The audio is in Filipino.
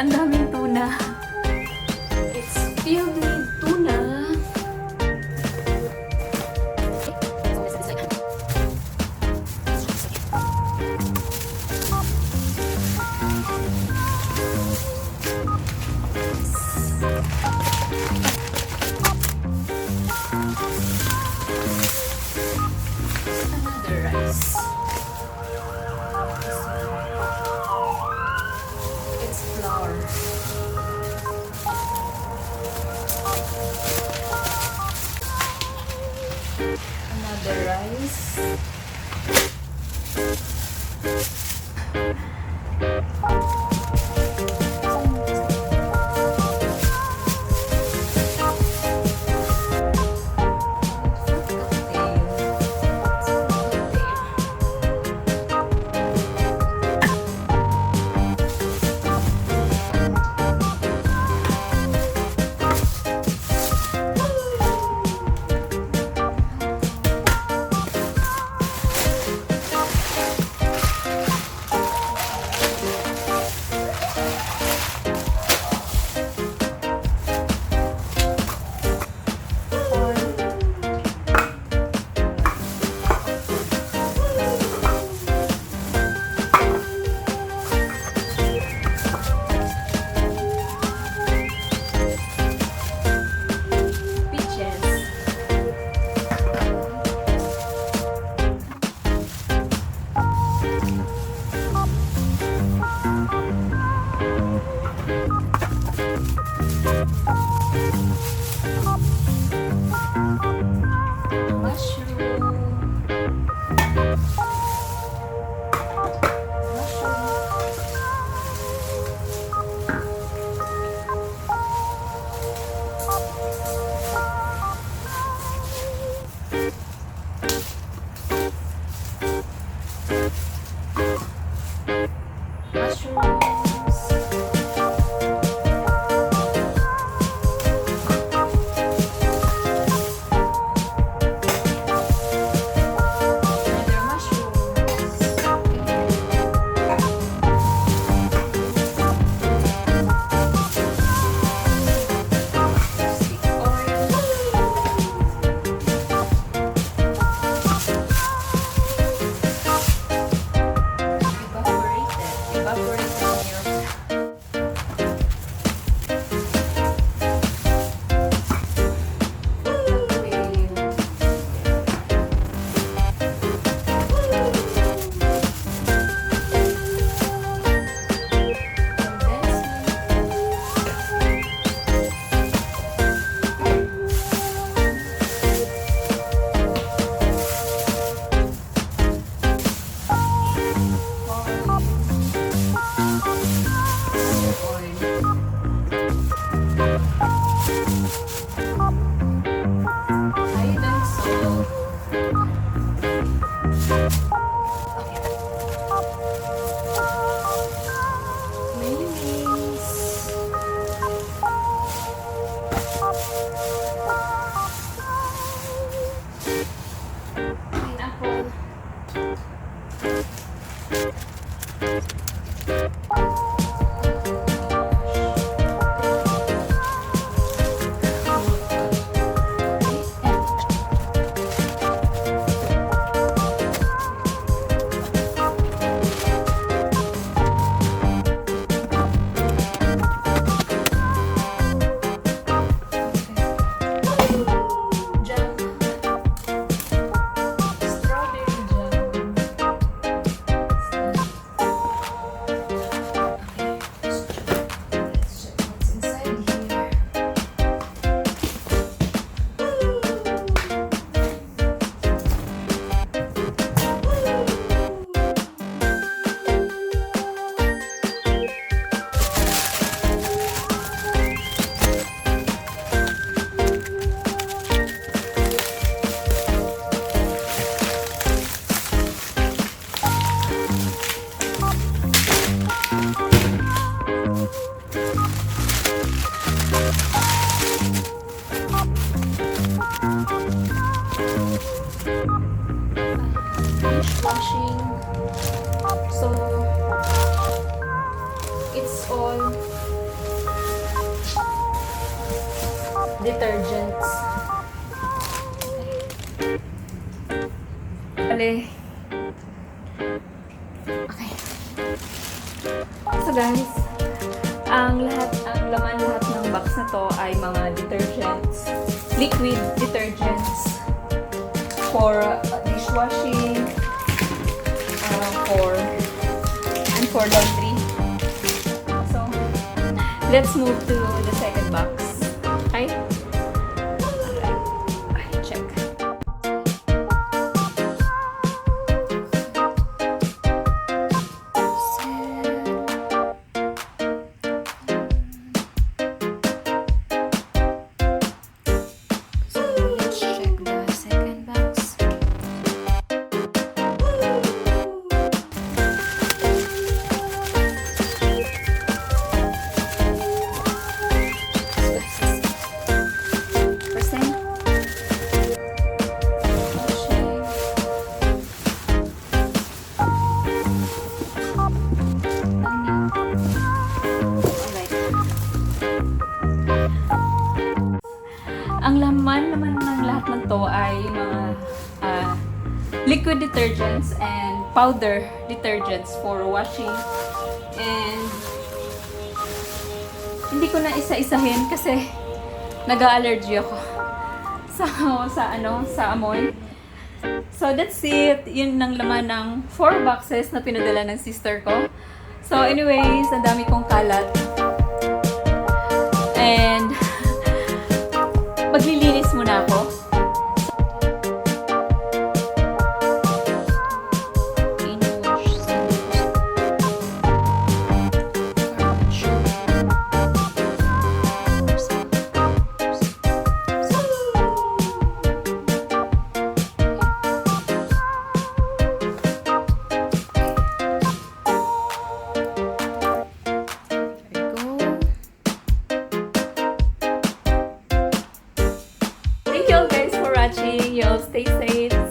Ang daming tuna. It's filled with tuna. Another rice. It's flour. Another rice. dishwashing. So it's all detergents. Okay. So guys, ang laman lahat ng box na to ay mga detergents, liquid detergents for dishwashing, for laundry. So, let's move to the second box. Okay? Alright. Check. Ang laman naman ng lahat ng to ay mga liquid detergents and powder detergents for washing. And hindi ko na isa-isahin kasi nag-allergy ako sa amoy. So that's it. Yun ang laman ng 4 boxes na pinadala ng sister ko. So anyways, ang dami kong kalat. And maglilinis muna ako. Thank you all guys for watching. You all stay safe.